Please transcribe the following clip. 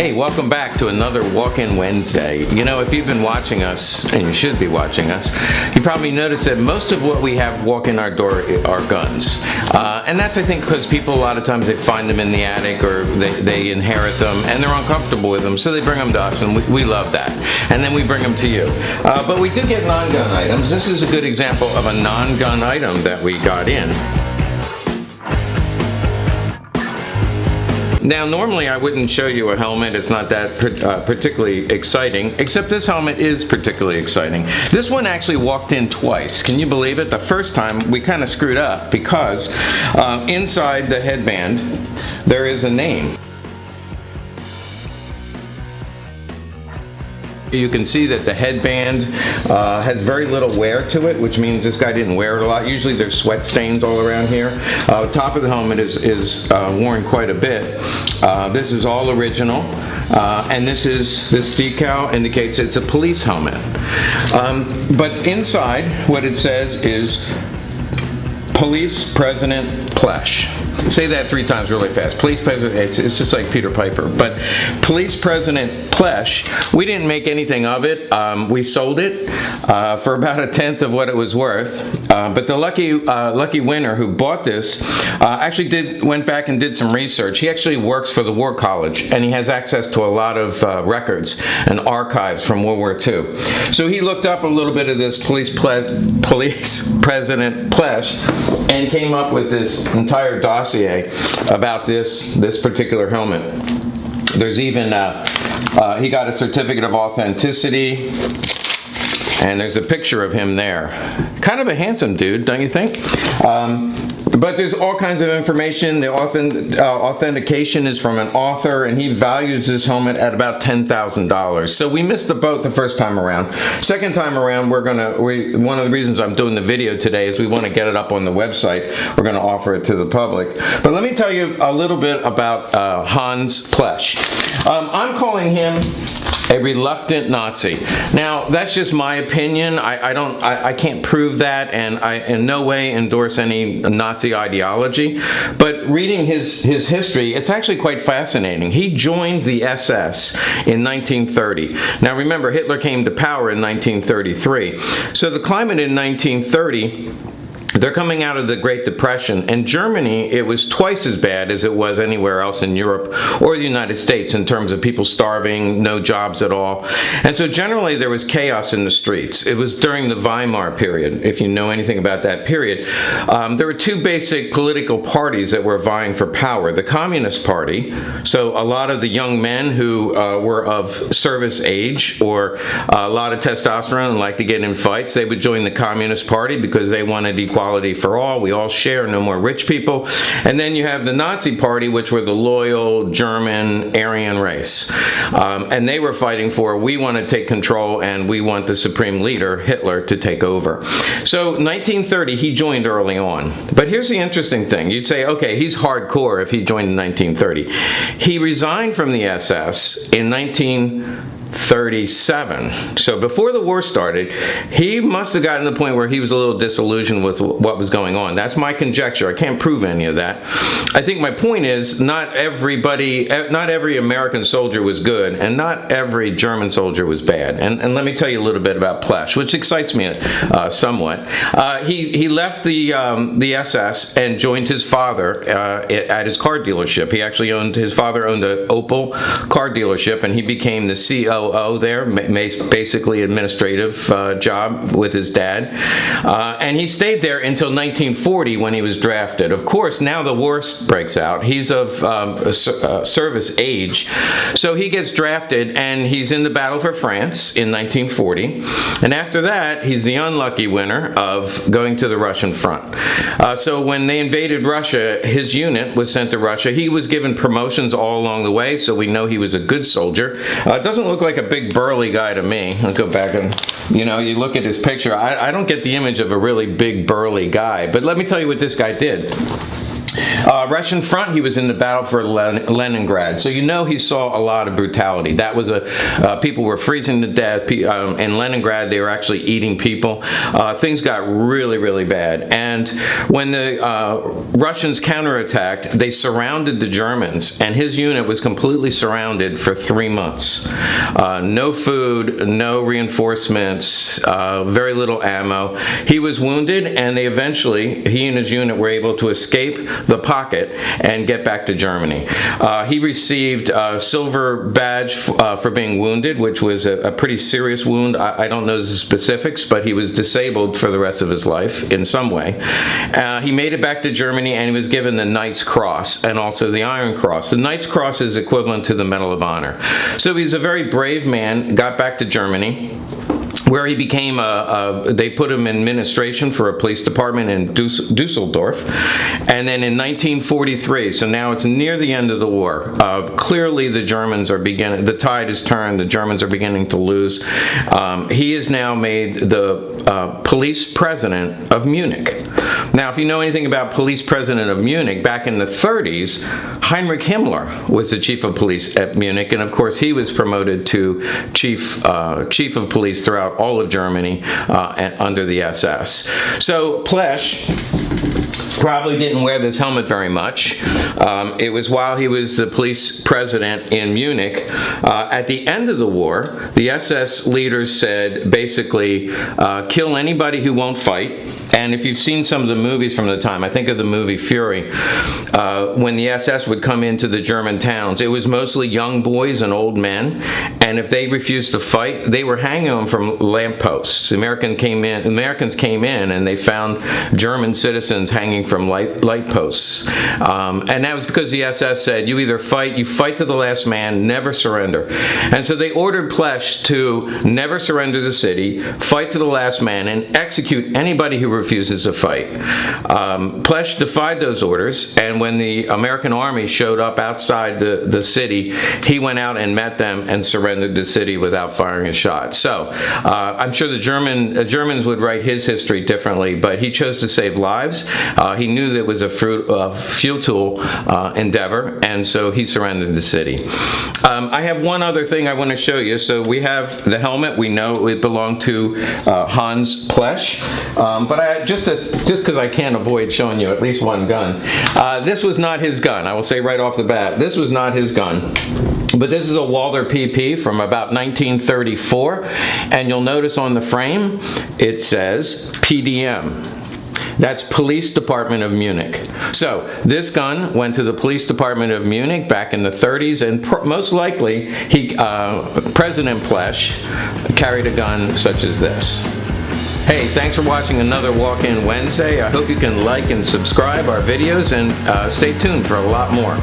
Hey, welcome back to another Walk-In Wednesday. You know, if you've been watching us, and you should be watching us, you probably noticed that most of what we have walk in our door are guns. And that's, I think, because people a lot of times they find them in the attic or they inherit them and they're uncomfortable with them, so they bring them to us, and we love that. And then we bring them to you. But we do get non-gun items. This is a good example of a non-gun item that we got in. Now, normally I wouldn't show you a helmet. It's not that particularly exciting, except this helmet is particularly exciting. This one actually walked in twice. Can you believe it? The first time we kind of screwed up because inside the headband there is a name. You can see that the headband has very little wear to it, which means this guy didn't wear it a lot. Usually there's sweat stains all around here. Top of the helmet is worn quite a bit. This is all original, and this decal indicates it's a police helmet. But inside, what it says is Police President Plesch. Say that 3 times really fast. Police President, it's just like Peter Piper. But Police President Plesch, we didn't make anything of it. We sold it for about 1/10 of what it was worth. But the lucky winner who bought this actually went back and did some research. He actually works for the War College, and he has access to a lot of records and archives from World War II. So he looked up a little bit of this Police President Plesch and came up with this entire dossier about this particular helmet. There's even he got a certificate of authenticity, and there's a picture of him there. Kind of a handsome dude, don't you think? But there's all kinds of information. The authentication is from an author, and he values this helmet at about $10,000. So we missed the boat the first time around. Second time around, one of the reasons I'm doing the video today is we want to get it up on the website. We're going to offer it to the public. But let me tell you a little bit about Hans Plesch. I'm calling him a reluctant Nazi. Now, that's just my opinion. I can't prove that, and I in no way endorse any Nazi ideology. But reading his history, it's actually quite fascinating. He joined the SS in 1930. Now, remember, Hitler came to power in 1933. So the climate in 1930, they're coming out of the Great Depression. In Germany, it was twice as bad as it was anywhere else in Europe or the United States in terms of people starving, no jobs at all. And so generally there was chaos in the streets. It was during the Weimar period, if you know anything about that period. There were 2 basic political parties that were vying for power. The Communist Party, so a lot of the young men who were of service age or a lot of testosterone and liked to get in fights, they would join the Communist Party because they wanted equality for all. We all share, no more rich people. And then you have the Nazi Party, which were the loyal German Aryan race. And they were fighting for, we want to take control and we want the supreme leader, Hitler, to take over. So 1930, he joined early on. But here's the interesting thing. You'd say, okay, he's hardcore if he joined in 1930. He resigned from the SS in 1937. So before the war started, he must have gotten to the point where he was a little disillusioned with what was going on. That's my conjecture. I can't prove any of that. I think my point is not every American soldier was good, and not every German soldier was bad. And let me tell you a little bit about Plesch, which excites me somewhat. He left the SS and joined his father at his car dealership. His father owned an Opel car dealership, and he became the COO there, basically administrative job with his dad. And he stayed there until 1940 when he was drafted. Of course, now the war breaks out. He's of service age. So he gets drafted, and he's in the battle for France in 1940. And after that, he's the unlucky winner of going to the Russian front. So when they invaded Russia, his unit was sent to Russia. He was given promotions all along the way, so we know he was a good soldier. It doesn't look like a big burly guy to me. I'll go back and, you look at his picture. I don't get the image of a really big burly guy, but let me tell you what this guy did. Russian front, he was in the battle for Leningrad. So you know he saw a lot of brutality. That was people were freezing to death. In Leningrad, they were actually eating people. Things got really, really bad. And when the Russians counterattacked, they surrounded the Germans, and his unit was completely surrounded for 3 months. No food, no reinforcements, very little ammo. He was wounded, and he and his unit were able to escape the pocket and get back to Germany. He received a silver badge for being wounded, which was a pretty serious wound. I don't know the specifics, but he was disabled for the rest of his life in some way. He made it back to Germany, and he was given the Knight's Cross and also the Iron Cross. The Knight's Cross is equivalent to the Medal of Honor. So he's a very brave man, got back to Germany, where he became they put him in administration for a police department in Dusseldorf. And then in 1943, so now it's near the end of the war, clearly the Germans are the tide has turned, the Germans are beginning to lose. He is now made the police president of Munich. Now, if you know anything about police president of Munich, back in the 30s, Heinrich Himmler was the chief of police at Munich, and of course he was promoted to chief of police throughout all of Germany under the SS. So Plesch probably didn't wear this helmet very much. It was while he was the police president in Munich. At the end of the war, the SS leaders said, basically, kill anybody who won't fight. And if you've seen some of the movies from the time, I think of the movie Fury, when the SS would come into the German towns, it was mostly young boys and old men, and if they refused to fight, they were hanging them from lampposts. Americans came in and they found German citizens hanging from light posts. And that was because the SS said, you fight to the last man, never surrender. And so they ordered Plesch to never surrender the city, fight to the last man, and execute anybody who refuses to fight. Plesch defied those orders, and when the American army showed up outside the city, he went out and met them and surrendered the city without firing a shot. So I'm sure the Germans would write his history differently, but he chose to save lives. He knew that it was a futile endeavor, and so he surrendered the city. I have one other thing I want to show you. So we have the helmet. We know it belonged to Hans Plesch, but just because I can't avoid showing you at least one gun, this was not his gun. I will say right off the bat, this was not his gun. But this is a Walther PP from about 1934, and you'll notice on the frame it says PDM. That's Police Department of Munich. So this gun went to the Police Department of Munich back in the 30s, and most likely President Plesch carried a gun such as this. Hey, thanks for watching another Walk-In Wednesday. I hope you can like and subscribe our videos, and stay tuned for a lot more.